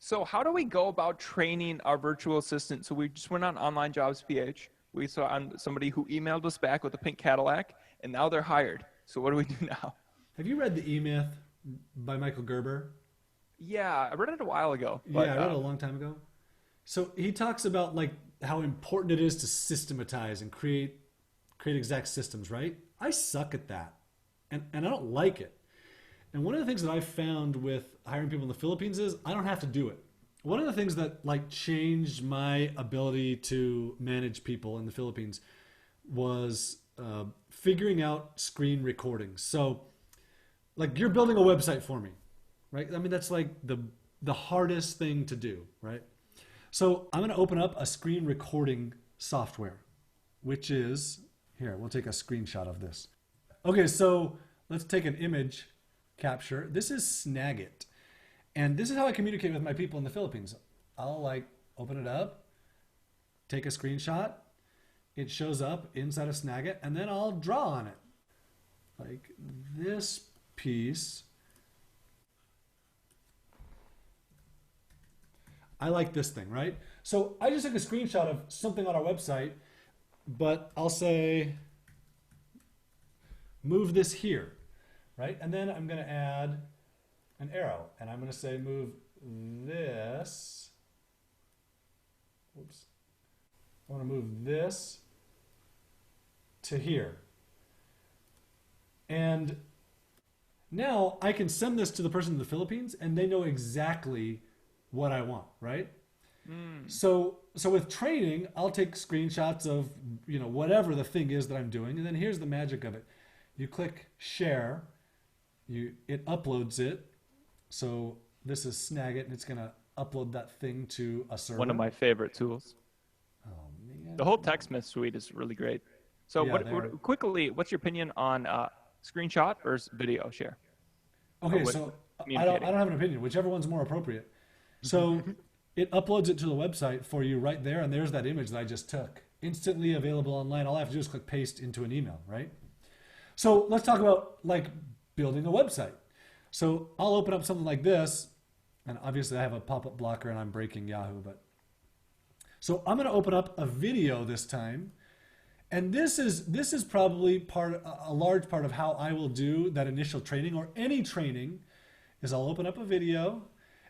So how do we go about training our virtual assistant? So we just went on Online Jobs PH. We saw on somebody who emailed us back with a pink Cadillac, and now they're hired. So what do we do now? Have you read The E-Myth by Michael Gerber? Yeah, I read it a while ago, Yeah, but I read it a long time ago. So he talks about like how important it is to systematize and create exact systems, right? I suck at that. And I don't like it. And one of the things that I've found with hiring people in the Philippines is I don't have to do it. One of the things that like changed my ability to manage people in the Philippines was figuring out screen recordings. So like you're building a website for me, right? I mean that's like the hardest thing to do, right? So I'm going to open up a screen recording software, which is here. We'll take a screenshot of this. Okay, so let's take an image capture. This is Snagit. And this is how I communicate with my people in the Philippines. I'll like open it up, take a screenshot. It shows up inside of Snagit, and then I'll draw on it. Like this piece. I like this thing, right? So I just took a screenshot of something on our website, but I'll say, move this here, right? And then I'm going to add an arrow, and I'm going to say, move this. Oops. I want to move this to here. And now I can send this to the person in the Philippines, and they know exactly what I want, right? So with training, I'll take screenshots of whatever the thing is that I'm doing, and then here's the magic of it. You click share, it uploads it. So this is Snagit, and it's gonna upload that thing to a server. one of my favorite tools. Oh man. The whole TechSmith suite is really great. So Yeah, they're quickly, what's your opinion on screenshot versus video share? okay. With So communicating. I don't have an opinion. Whichever one's more appropriate. So it uploads it to the website for you right there, and there's that image that I just took, instantly available online. All I have to do is click paste into an email, right? So let's talk about like building a website. So I'll open up something like this, and obviously I have a pop-up blocker and I'm breaking Yahoo, but so I'm going to open up a video this time, and this is probably a large part of how I will do that initial training or any training is I'll open up a video.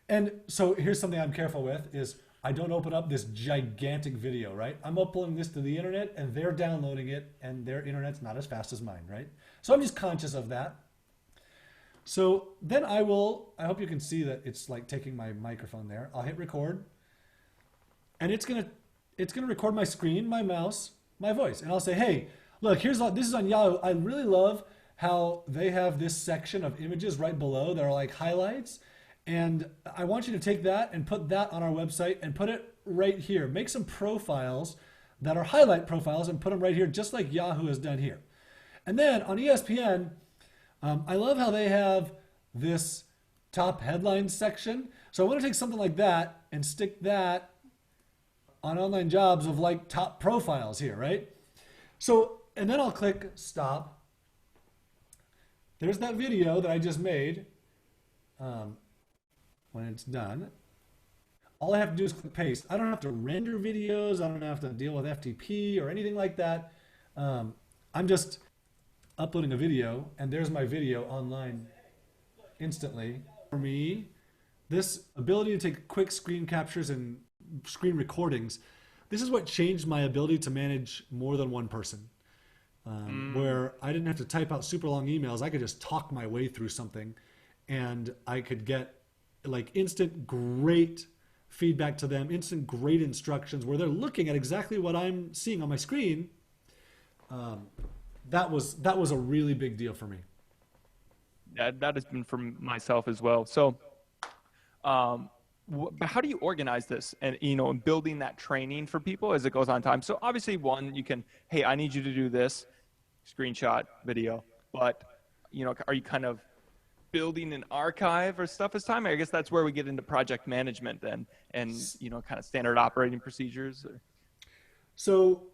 And so here's something I'm careful with is I don't open up this gigantic video, right? I'm uploading this to the internet and they're downloading it and their internet's not as fast as mine, right? So I'm just conscious of that. So then I hope you can see that it's like taking my microphone there. I'll hit record and it's gonna record my screen, my mouse, my voice. And I'll say, hey, look, this is on Yahoo. I really love how they have this section of images right below that are like highlights. And I want you to take that and put that on our website and put it right here. Make some profiles that are highlight profiles and put them right here, just like Yahoo has done here. And then on ESPN, I love how they have this top headlines section. So I want to take something like that and stick that on Online Jobs of like top profiles here, right? So, and then I'll click stop. There's that video that I just made. When it's done, all I have to do is click paste. I don't have to render videos. I don't have to deal with FTP or anything like that. I'm just uploading a video, and there's my video online instantly. For me, this ability to take quick screen captures and screen recordings, this is what changed my ability to manage more than one person. Where I didn't have to type out super long emails. I could just talk my way through something, and I could get like instant great feedback to them, instant great instructions where they're looking at exactly what I'm seeing on my screen. That was a really big deal for me. That has been for myself as well. So, but how do you organize this and building that training for people as it goes on time? So obviously, one, you can, hey, I need you to do this, screenshot video, but are you kind of building an archive or stuff as time? I guess that's where we get into project management then, and kind of standard operating procedures. So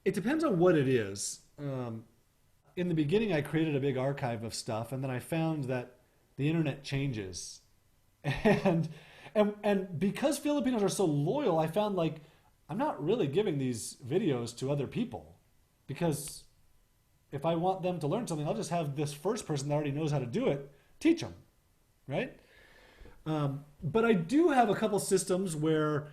it depends on what it is. In the beginning, I created a big archive of stuff, and then I found that the internet changes, and And because Filipinos are so loyal, I found like I'm not really giving these videos to other people because if I want them to learn something, I'll just have this first person that already knows how to do it teach them, right? But I do have a couple systems where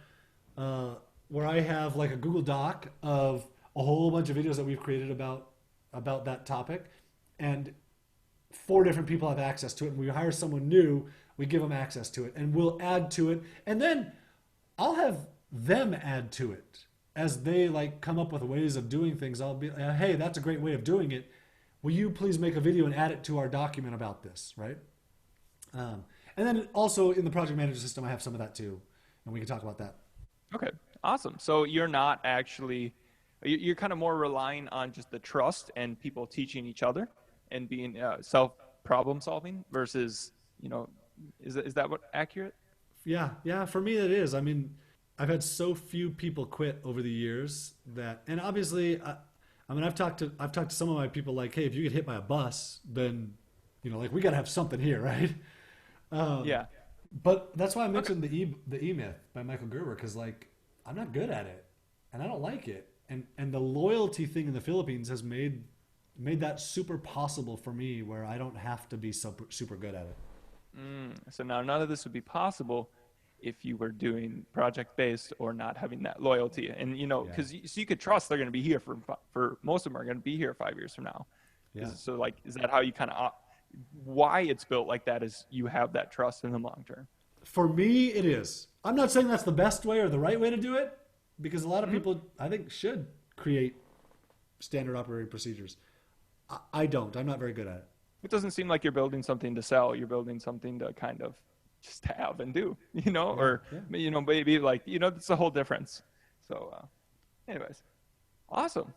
I have like a Google Doc of a whole bunch of videos that we've created about that topic, and 4 different people have access to it. And we hire someone new, we give them access to it, and we'll add to it, and then I'll have them add to it as they like come up with ways of doing things. I'll be, hey, that's a great way of doing it. Will you please make a video and add it to our document about this, right? And then also in the project manager system, I have some of that too, and we can talk about that. Okay, awesome. So you're not actually, you're kind of more relying on just the trust and people teaching each other and being self problem solving versus, is that what accurate? Yeah, for me it is. I mean, I've had so few people quit over the years that, and obviously, I've talked to some of my people like, hey, if you get hit by a bus, then, like we got to have something here, right? Yeah. But that's why I mentioned the E Myth by Michael Gerber, because like I'm not good at it, and I don't like it, and the loyalty thing in the Philippines has made that super possible for me, where I don't have to be super good at it. So now none of this would be possible if you were doing project based or not having that loyalty, and because so you could trust they're going to be here for most of them are going to be here 5 years from now. Yeah. So like, is that how you kind of why it's built like that? Is you have that trust in the long term? For me, it is. I'm not saying that's the best way or the right way to do it, because a lot of people, I think, should create standard operating procedures. I don't. I'm not very good at it. It doesn't seem like you're building something to sell. You're building something to kind of just have and do, or maybe like, that's the whole difference. So, anyways, awesome.